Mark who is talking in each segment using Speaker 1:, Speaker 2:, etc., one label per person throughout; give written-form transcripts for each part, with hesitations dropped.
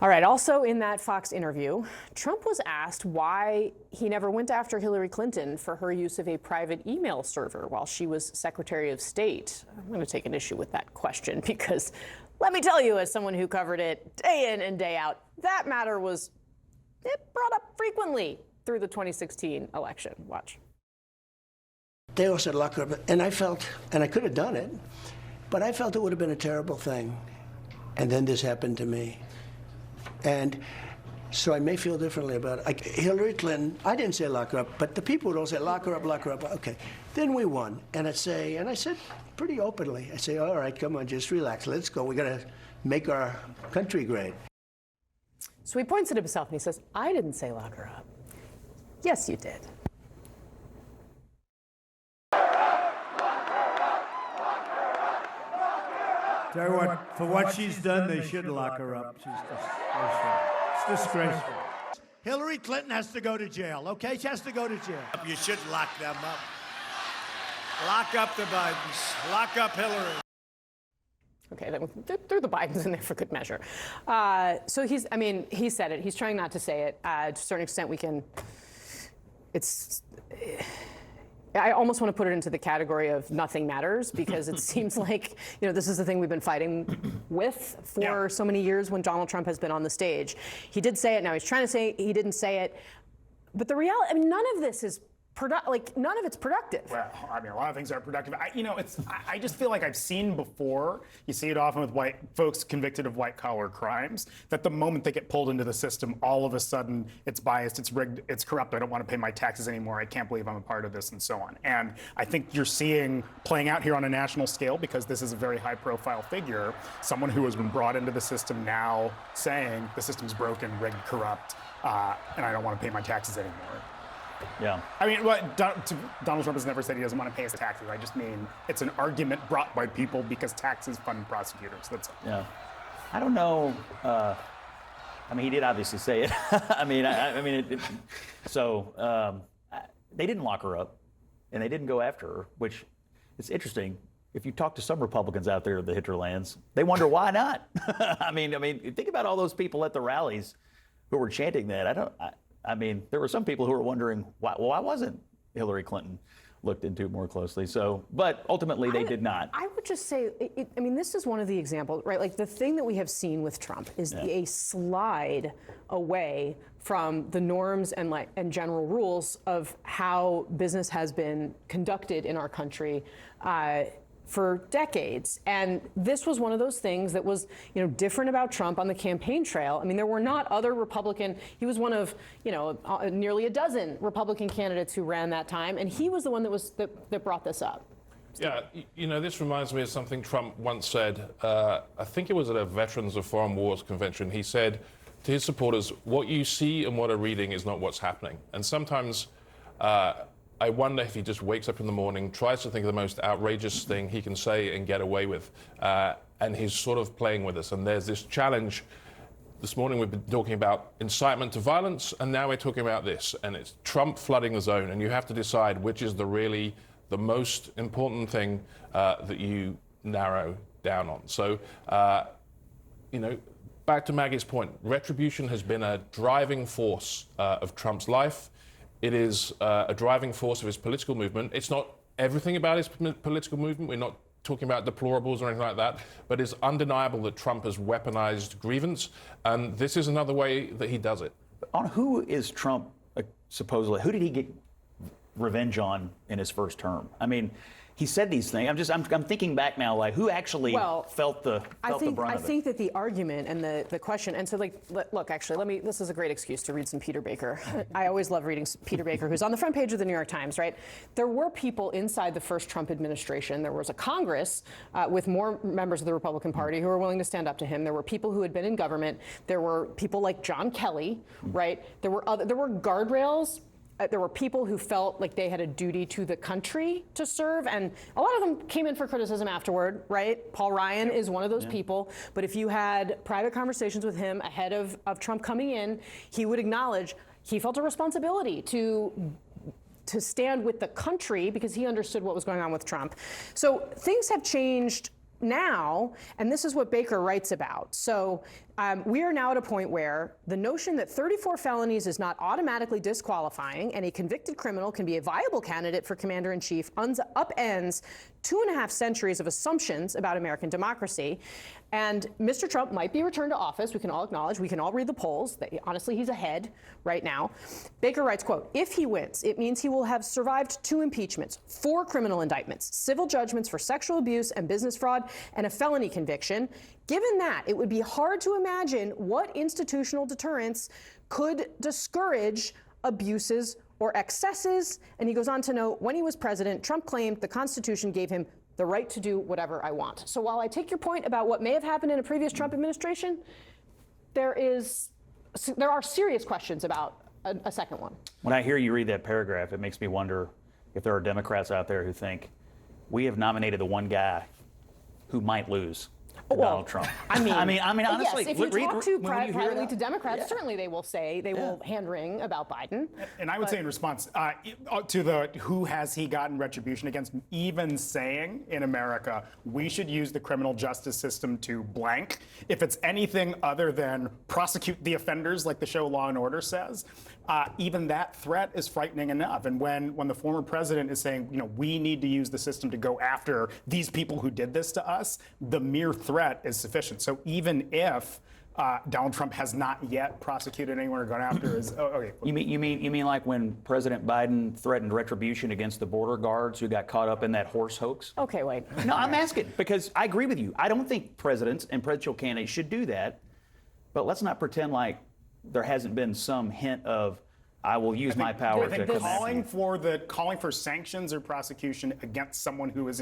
Speaker 1: All right, also in that Fox interview, Trump was asked why he never went after Hillary Clinton for her use of a private email server while she was Secretary of State. I'm going to take an issue with that question because let me tell you, as someone who covered it day in and day out, that matter was brought up frequently through the 2016 election. Watch.
Speaker 2: They all said lock her up, and I felt, and I could have done it, but I felt it would have been a terrible thing. And then this happened to me. And so I may feel differently about it. Like Hillary Clinton, I didn't say lock her up, but the people would all say lock her up, lock her up. Okay, then we won. And I said pretty openly, I say, all right, come on, just relax, let's go. We got to make our country great.
Speaker 1: So he points at himself and he says, I didn't say lock her up. Yes, you did.
Speaker 3: Tell you what, for what she's done, they should lock her up. She's disgraceful. It's disgraceful. Hillary Clinton has to go to jail, okay? She has to go to jail.
Speaker 4: You should lock them up. Lock up the Bidens. Lock up Hillary.
Speaker 1: Okay, then threw the Bidens in there for good measure. So he said it. He's trying not to say it. To a certain extent, I almost want to put it into the category of nothing matters because it seems like, this is the thing we've been fighting with for so many years when Donald Trump has been on the stage. He did say it. Now he's trying to say he didn't say it. But the reality, none of this is none of it's productive.
Speaker 5: Well, a lot of things are productive. I just feel like I've seen before, you see it often with white folks convicted of white collar crimes, that the moment they get pulled into the system, all of a sudden it's biased, it's rigged, it's corrupt, I don't want to pay my taxes anymore, I can't believe I'm a part of this, and so on. And I think you're seeing playing out here on a national scale, because this is a very high profile figure, someone who has been brought into the system now saying the system's broken, rigged, corrupt, and I don't want to pay my taxes anymore.
Speaker 6: Yeah.
Speaker 5: Donald Trump has never said he doesn't want to pay his taxes. I just mean it's an argument brought by people because taxes fund prosecutors. That's all.
Speaker 6: Yeah. I don't know. He did obviously say it. They didn't lock her up, and they didn't go after her, which it's interesting. If you talk to some Republicans out there in the hinterlands, they wonder why not. Think about all those people at the rallies who were chanting that. There were some people who were wondering why wasn't Hillary Clinton looked into more closely. But ultimately they did not.
Speaker 1: I would just say, this is one of the examples, right? Like the thing that we have seen with Trump is a slide away from the norms and general rules of how business has been conducted in our country for decades. And this was one of those things that was, different about Trump on the campaign trail. There were not other Republican, he was one of, nearly a dozen Republican candidates who ran that time, and he was the one that brought this up.
Speaker 7: Yeah, this reminds me of something Trump once said. I think it was at a Veterans of Foreign Wars convention. He said to his supporters, what you see and what are reading is not what's happening. And sometimes I wonder if he just wakes up in the morning, tries to think of the most outrageous thing he can say and get away with, and he's sort of playing with us. And there's this challenge. This morning we've been talking about incitement to violence, and now we're talking about this, and it's Trump flooding the zone, and you have to decide which is the most important thing that you narrow down on. So, back to Maggie's point, retribution has been a driving force of Trump's life. It is a driving force of his political movement. It's not everything about his political movement. We're not talking about deplorables or anything like that, but it's undeniable that Trump has weaponized grievance, and this is another way that he does it.
Speaker 6: On who is Trump supposedly, who did he get revenge on in his first term? He said these things. I'm thinking back now, who actually felt the brunt of it?
Speaker 1: I think that the argument and the question, and so look, actually, this is a great excuse to read some Peter Baker. I always love reading Peter Baker, who's on the front page of the New York Times, right? There were people inside the first Trump administration. There was a Congress with more members of the Republican Party who were willing to stand up to him. There were people who had been in government. There were people like John Kelly, right? There were guardrails. There were people who felt like they had a duty to the country to serve, and a lot of them came in for criticism afterward, right? Paul Ryan is one of those people, but if you had private conversations with him ahead of Trump coming in, he would acknowledge he felt a responsibility to stand with the country because he understood what was going on with Trump. So things have changed now, and this is what Baker writes about, so we are now at a point where the notion that 34 felonies is not automatically disqualifying and a convicted criminal can be a viable candidate for commander-in-chief upends 2.5 centuries of assumptions about American democracy. And Mr. Trump might be returned to office. We can all acknowledge, we can all read the polls. Honestly, he's ahead right now. Baker writes, quote, if he wins, it means he will have survived 2 impeachments, 4 criminal indictments, civil judgments for sexual abuse and business fraud, and a felony conviction. Given that, it would be hard to imagine what institutional deterrence could discourage abuses or excesses. And he goes on to note, when he was president, Trump claimed the Constitution gave him the right to do whatever I want. So while I take your point about what may have happened in a previous Trump administration, there are serious questions about a second one.
Speaker 6: When I hear you read that paragraph, it makes me wonder if there are Democrats out there who think we have nominated the one guy who might lose. Donald Trump.
Speaker 1: I mean,
Speaker 6: honestly,
Speaker 1: yes, if you talk to
Speaker 6: when you hear
Speaker 1: privately
Speaker 6: that-
Speaker 1: to Democrats, certainly they will say, they will hand wring about Biden.
Speaker 5: And I would say in response to the who has he gotten retribution against, even saying in America, we should use the criminal justice system to blank. If it's anything other than prosecute the offenders like the show Law and Order says, even that threat is frightening enough. And when the former president is saying, we need to use the system to go after these people who did this to us, the mere threat is sufficient. So even if Donald Trump has not yet prosecuted anyone or gone after his. Oh, okay.
Speaker 6: You mean like when President Biden threatened retribution against the border guards who got caught up in that horse hoax?
Speaker 1: Okay, wait.
Speaker 6: No, I'm asking because I agree with you. I don't think presidents and presidential candidates should do that. But let's not pretend like there hasn't been some hint of I will use my power to
Speaker 5: calling for sanctions or prosecution against someone who's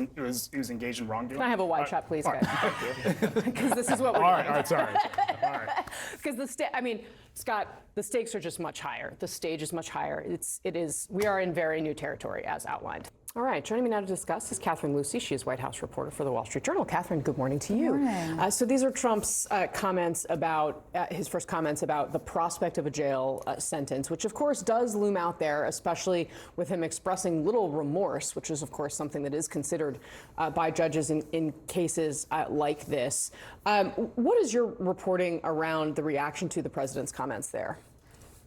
Speaker 5: engaged in wrongdoing.
Speaker 1: Can I have a wide shot, please, guys? Because this is what we're doing.
Speaker 5: All right, sorry. All right.
Speaker 1: Because Scott, the stakes are just much higher. The stage is much higher. We are in very new territory, as outlined. All right, joining me now to discuss is Catherine Lucy. She is White House reporter for the Wall Street Journal. Catherine, good morning to you.
Speaker 8: Good morning.
Speaker 1: So these are Trump's comments about, his first comments about the prospect of a jail sentence, which of course does loom out there, especially with him expressing little remorse, which is of course something that is considered by judges in cases like this. What is your reporting around the reaction to the president's comments there?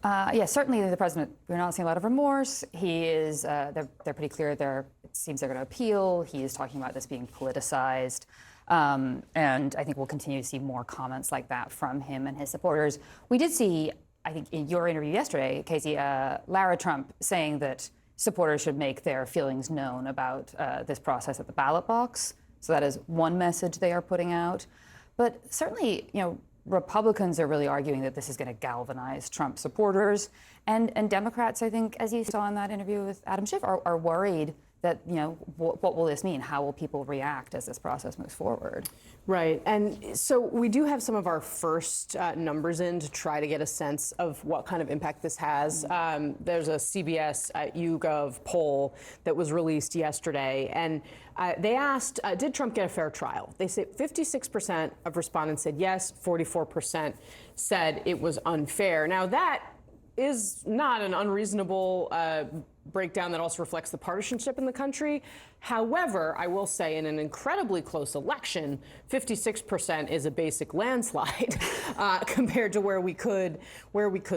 Speaker 8: Yes, certainly the president, we're not seeing a lot of remorse. He is, they're pretty clear it seems they're going to appeal. He is talking about this being politicized. And I think we'll continue to see more comments like that from him and his supporters. We did see, I think in your interview yesterday, Casey, Lara Trump saying that supporters should make their feelings known about this process at the ballot box. So that is one message they are putting out. But certainly, Republicans are really arguing that this is going to galvanize Trump supporters. And Democrats, I think, as you saw in that interview with Adam Schiff, are worried that, what will this mean? How will people react as this process moves forward?
Speaker 1: Right. And so we do have some of our first numbers in to try to get a sense of what kind of impact this has. There's a CBS YouGov poll that was released yesterday, and they asked, did Trump get a fair trial? They say 56% of respondents said yes, 44% said it was unfair. Now, that is not an unreasonable breakdown that also reflects the partisanship in the country. However, I will say in an incredibly close election, 56% is a basic landslide compared to where we could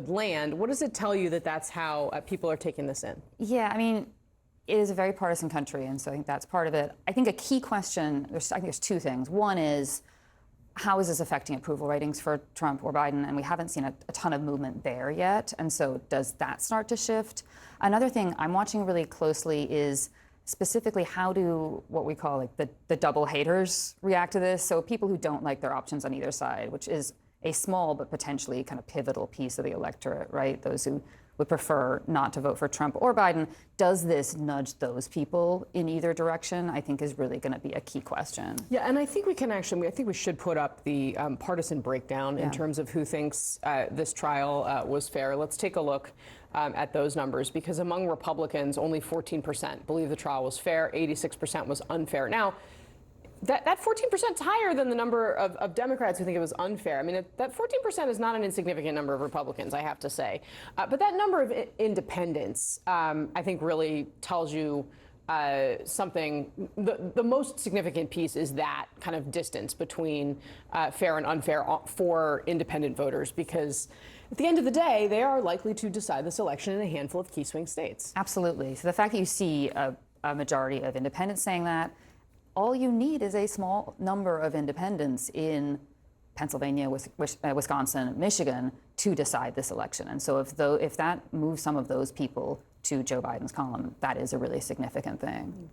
Speaker 1: land. What does it tell you that that's how people are taking this in?
Speaker 8: Yeah, it is a very partisan country, and so I think that's part of it. I think a key question, I think there's two things. One is, how is this affecting approval ratings for Trump or Biden? And we haven't seen a ton of movement there yet. And so does that start to shift? Another thing I'm watching really closely is specifically how do what we call the double haters react to this? So people who don't like their options on either side, which is a small but potentially kind of pivotal piece of the electorate, right? Those who would prefer not to vote for Trump or Biden. Does this nudge those people in either direction? I think is really going to be a key question.
Speaker 1: Yeah, and I think we should put up the partisan breakdown in terms of who thinks this trial was fair. Let's take a look at those numbers, because among Republicans, only 14% believe the trial was fair, 86% was unfair. Now, that 14% is higher than the number of Democrats who think it was unfair. That 14% is not an insignificant number of Republicans, I have to say. But that number of independents, I think, really tells you something, the most significant piece is that kind of distance between fair and unfair for independent voters, because at the end of the day, they are likely to decide this election in a handful of key swing states.
Speaker 8: Absolutely. So the fact that you see a majority of independents saying that, all you need is a small number of independents in Pennsylvania, Wisconsin, Michigan to decide this election. And so if that moves some of those people to Joe Biden's column, that is a really significant thing.